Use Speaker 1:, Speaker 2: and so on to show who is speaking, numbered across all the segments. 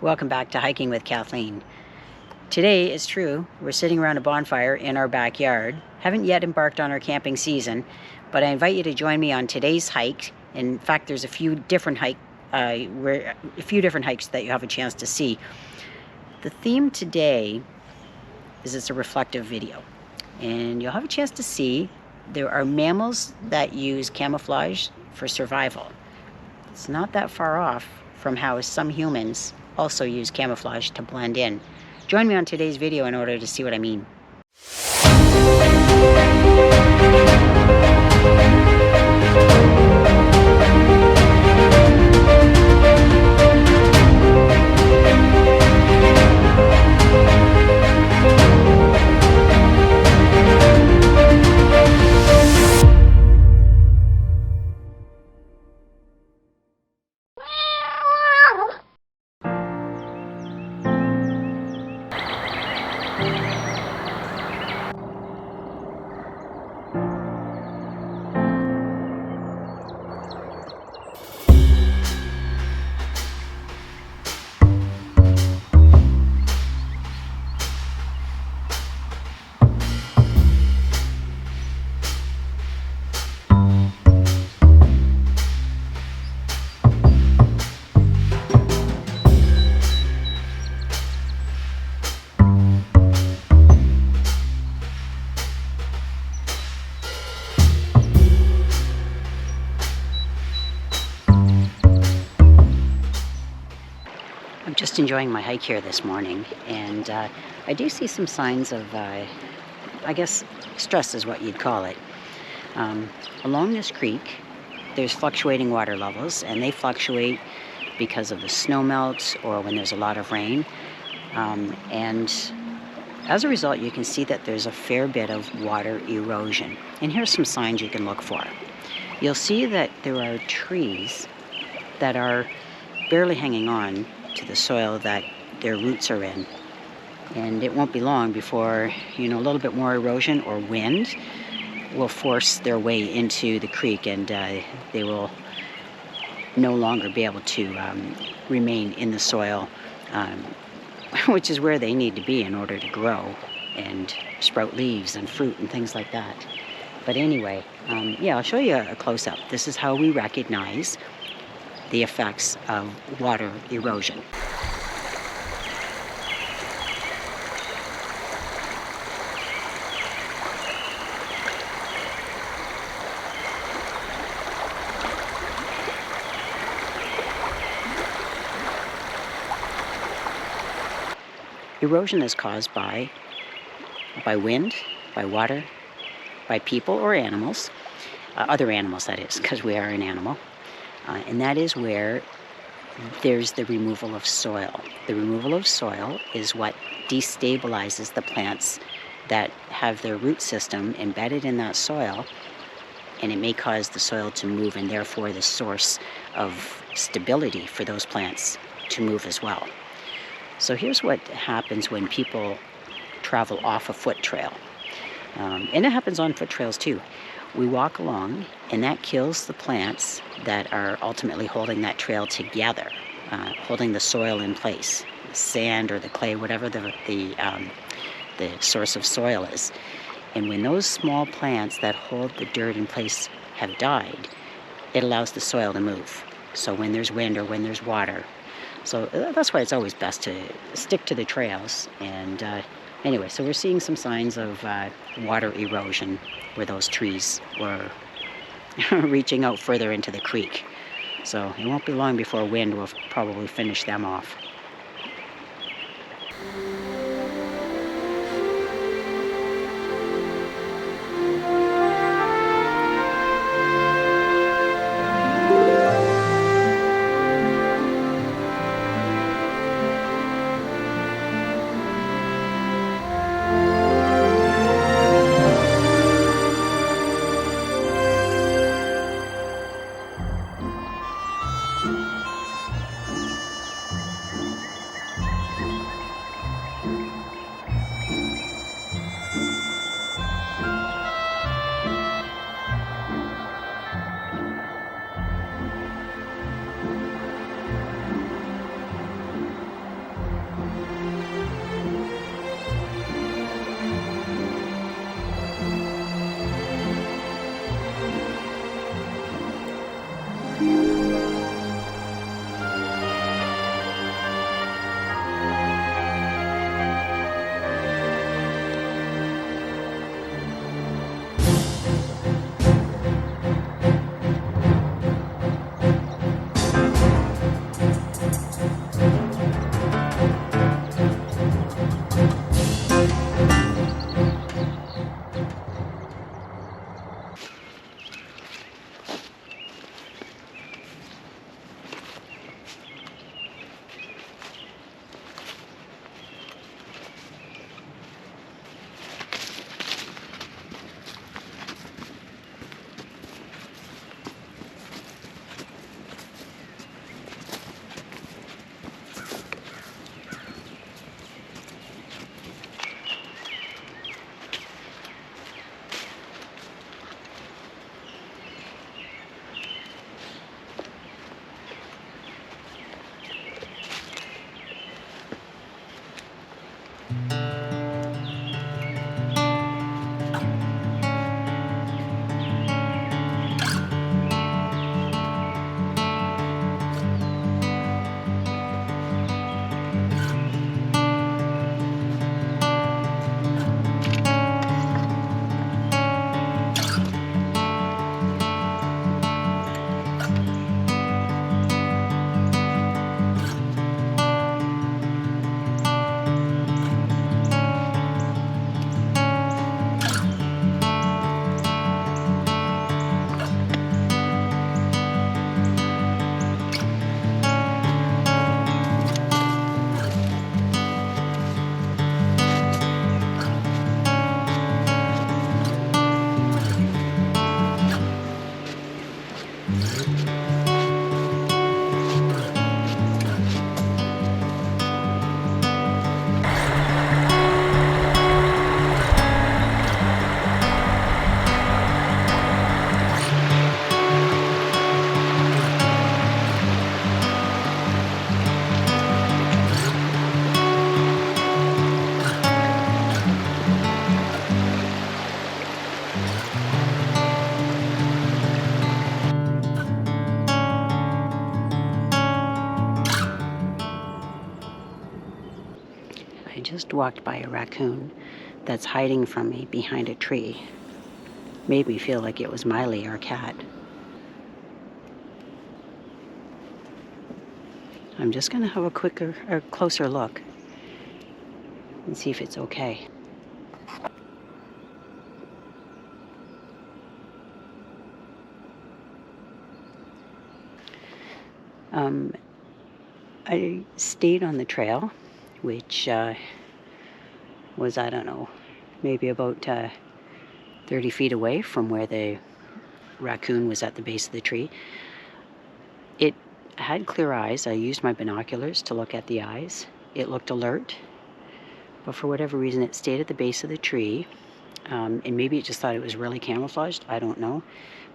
Speaker 1: Welcome back to Hiking with Kathleen. Today, it's true, we're sitting around a bonfire in our backyard. Haven't yet embarked on our camping season, but I invite you to join me on today's hike. In fact, there's a few different hikes that you have a chance to see. The theme today is it's a reflective video, and you'll have a chance to see there are mammals that use camouflage for survival. It's not that far off from how some humans also use camouflage to blend in. Join me on today's video in order to see what I mean. I'm just enjoying my hike here this morning, and I do see some signs of, I guess, stress is what you'd call it. Along this creek, there's fluctuating water levels, and they fluctuate because of the snow melt or when there's a lot of rain. And as a result, you can see that there's a fair bit of water erosion. And here's some signs you can look for. You'll see that there are trees that are barely hanging on to the soil that their roots are in, and it won't be long before a little bit more erosion or wind will force their way into the creek, and they will no longer be able to remain in the soil, which is where they need to be in order to grow and sprout leaves and fruit and things like that. But anyway, I'll show you a close-up. This is how we recognize the effects of water erosion. Erosion is caused by wind, by water, by people or animals, other animals that is, because we are an animal. And that is where there's the removal of soil. The removal of soil is what destabilizes the plants that have their root system embedded in that soil, and it may cause the soil to move, and therefore the source of stability for those plants to move as well. So here's what happens when people travel off a foot trail. And it happens on foot trails too. We walk along, and that kills the plants that are ultimately holding that trail together, holding the soil in place, the sand or the clay, whatever the source of soil is. And when those small plants that hold the dirt in place have died, it allows the soil to move. So when there's wind or when there's water. So that's why it's always best to stick to the trails. And anyway, so we're seeing some signs of water erosion where those trees were reaching out further into the creek. So it won't be long before wind will probably finish them off. just walked by a raccoon that's hiding from me behind a tree. Made me feel like it was Miley, our cat. I'm just going to have a closer look and see if it's okay. I stayed on the trail, which was, I don't know, maybe about 30 feet away from where the raccoon was at the base of the tree. It had clear eyes. I used my binoculars to look at the eyes. It looked alert, but for whatever reason it stayed at the base of the tree, and maybe it just thought it was really camouflaged, I don't know,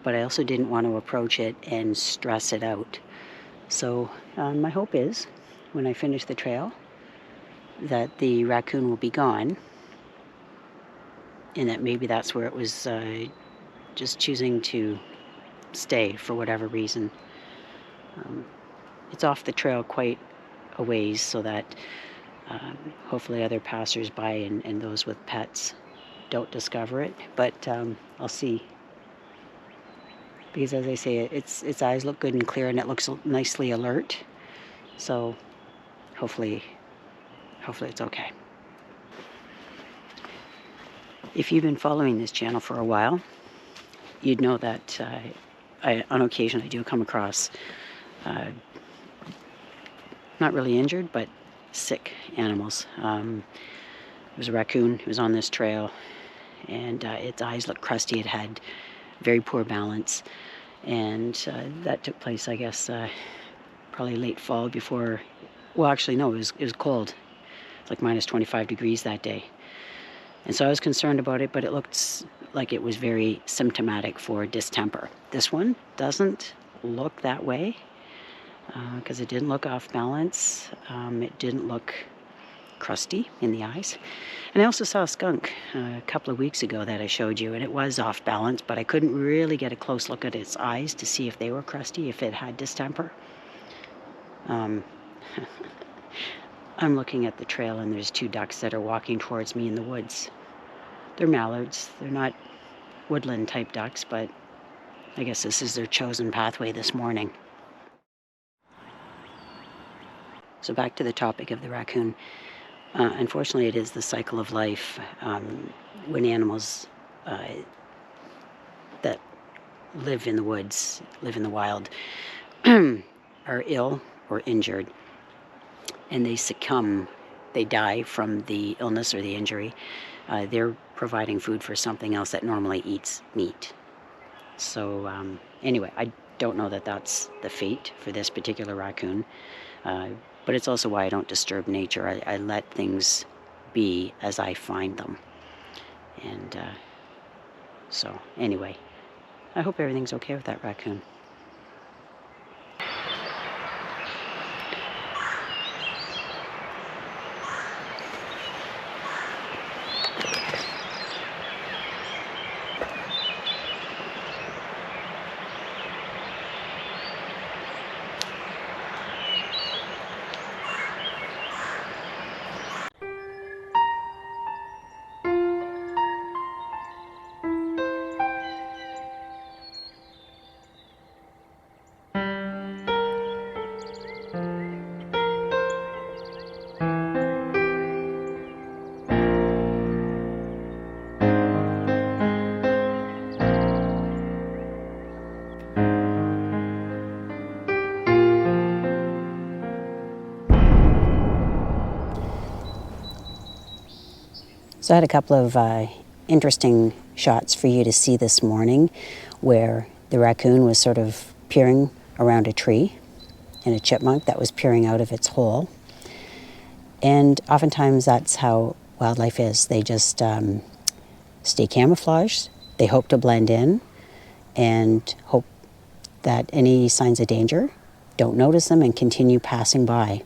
Speaker 1: but I also didn't want to approach it and stress it out. So my hope is, when I finish the trail, that the raccoon will be gone, and that maybe that's where it was just choosing to stay for whatever reason. It's off the trail quite a ways, so that hopefully other passers-by and those with pets don't discover it, but I'll see. Because as I say, its eyes look good and clear, and it looks nicely alert, so hopefully it's okay. If you've been following this channel for a while, you'd know that on occasion I do come across not really injured, but sick animals. There was a raccoon who was on this trail, and its eyes looked crusty. It had very poor balance, and that took place, I guess, probably late fall before. Well, actually, no, it was cold. It's like minus 25 degrees that day, and so I was concerned about it. But it looked like it was very symptomatic for distemper. This one doesn't look that way, because it didn't look off balance. It didn't look crusty in the eyes. And I also saw a skunk a couple of weeks ago that I showed you, and it was off balance, but I couldn't really get a close look at its eyes to see if they were crusty, if it had distemper. I'm looking at the trail, and there's two ducks that are walking towards me in the woods. They're mallards. They're not woodland type ducks, but I guess this is their chosen pathway this morning. So back to the topic of the raccoon. Unfortunately, it is the cycle of life. When animals that live in the woods, live in the wild, are ill or injured, and they succumb, they die from the illness or the injury, they're providing food for something else that normally eats meat. So anyway, I don't know that that's the fate for this particular raccoon. But it's also why I don't disturb nature. I let things be as I find them. And so anyway, I hope everything's okay with that raccoon. So I had a couple of interesting shots for you to see this morning, where the raccoon was sort of peering around a tree, and a chipmunk that was peering out of its hole. And oftentimes that's how wildlife is. They just stay camouflaged. They hope to blend in and hope that any signs of danger don't notice them and continue passing by.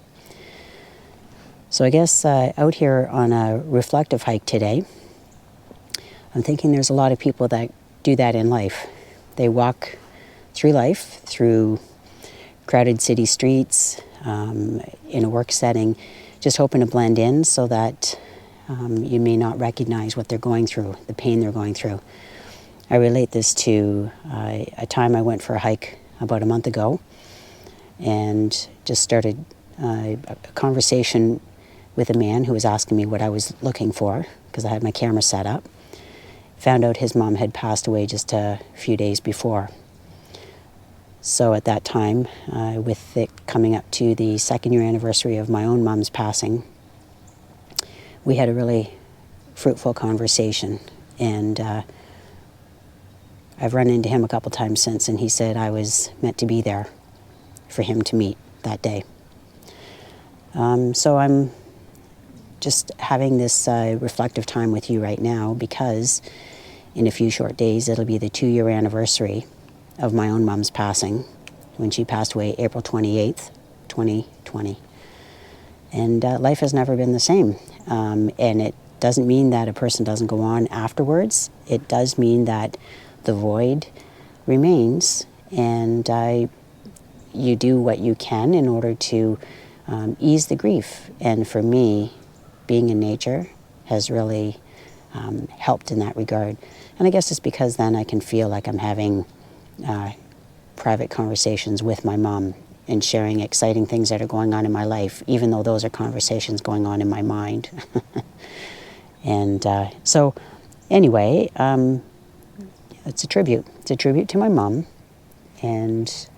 Speaker 1: So I guess out here on a reflective hike today, I'm thinking there's a lot of people that do that in life. They walk through life, through crowded city streets, in a work setting, just hoping to blend in so that you may not recognize what they're going through, the pain they're going through. I relate this to a time I went for a hike about a month ago and just started a conversation with a man who was asking me what I was looking for because I had my camera set up. Found out his mom had passed away just a few days before. So at that time, with it coming up to the 2nd year anniversary of my own mom's passing, we had a really fruitful conversation. And I've run into him a couple times since, and he said I was meant to be there for him to meet that day. So I'm just having this reflective time with you right now because in a few short days it'll be the 2-year anniversary of my own mom's passing when she passed away April 28th, 2020. And life has never been the same. And it doesn't mean that a person doesn't go on afterwards. It does mean that the void remains, and you do what you can in order to ease the grief. And for me, being in nature has really helped in that regard. And I guess it's because then I can feel like I'm having private conversations with my mom and sharing exciting things that are going on in my life, even though those are conversations going on in my mind. And so anyway, it's a tribute. It's a tribute to my mom, and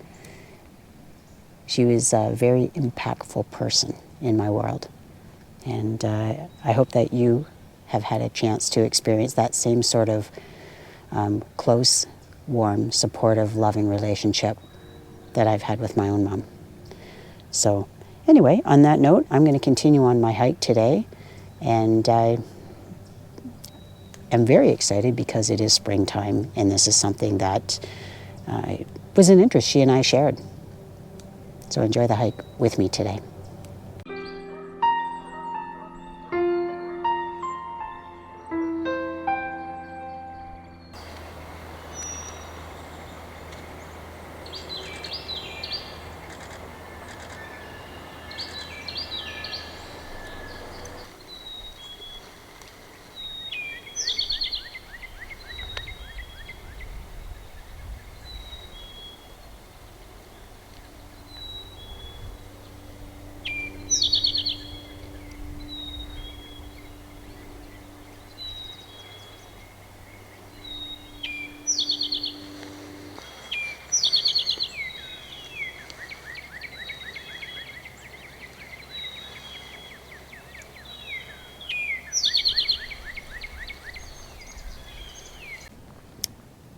Speaker 1: she was a very impactful person in my world. And I hope that you have had a chance to experience that same sort of close, warm, supportive, loving relationship that I've had with my own mom. So anyway, on that note, I'm going to continue on my hike today, and I am very excited because it is springtime, and this is something that was an interest she and I shared. So enjoy the hike with me today.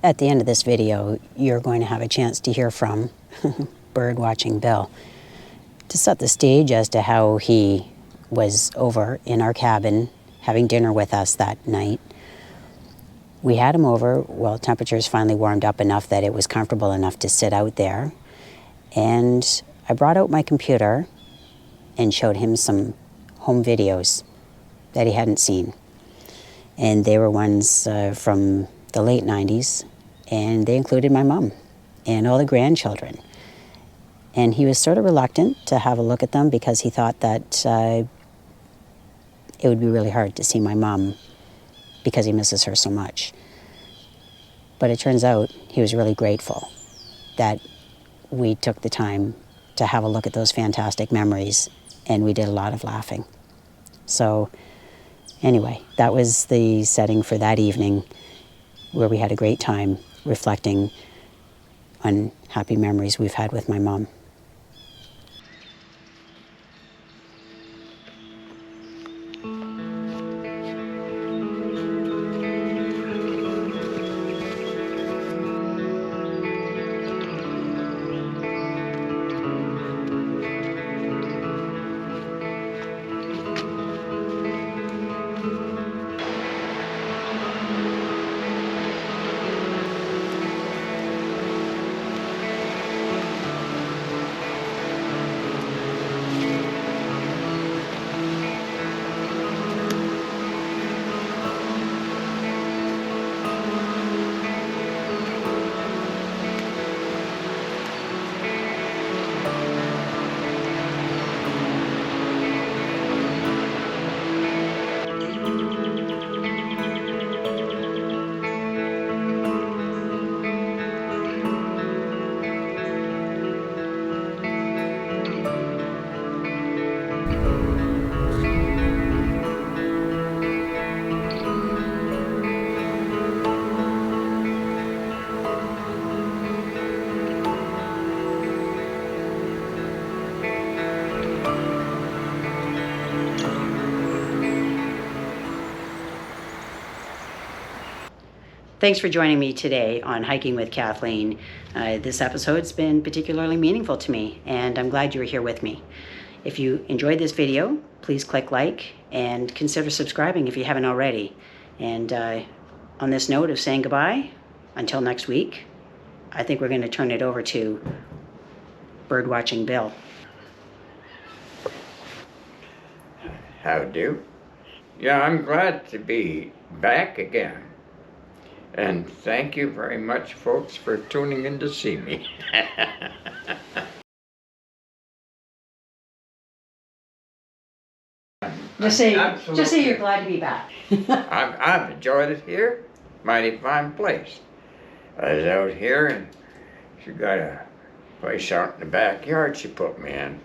Speaker 1: At the end of this video, you're going to have a chance to hear from Birdwatching Bill to set the stage as to how he was over in our cabin having dinner with us that night. We had him over, well, temperatures finally warmed up enough that it was comfortable enough to sit out there. And I brought out my computer and showed him some home videos that he hadn't seen. And they were ones from the late 90s, and they included my mom and all the grandchildren. And he was sort of reluctant to have a look at them because he thought that it would be really hard to see my mom because he misses her so much. But it turns out he was really grateful that we took the time to have a look at those fantastic memories, and we did a lot of laughing. So anyway, that was the setting for that evening, where we had a great time reflecting on happy memories we've had with my mom. Thanks for joining me today on Hiking with Kathleen. This episode's been particularly meaningful to me, and I'm glad you were here with me. If you enjoyed this video, please click like and consider subscribing if you haven't already. And on this note of saying goodbye, until next week, I think we're going to turn it over to Birdwatching Bill.
Speaker 2: How do? Yeah, I'm glad to be back again. And thank you very much, folks, for tuning in to see me.
Speaker 1: Just say you're glad to be back.
Speaker 2: I've enjoyed it here. Mighty fine place. I was out here and she got a place out in the backyard she put me in.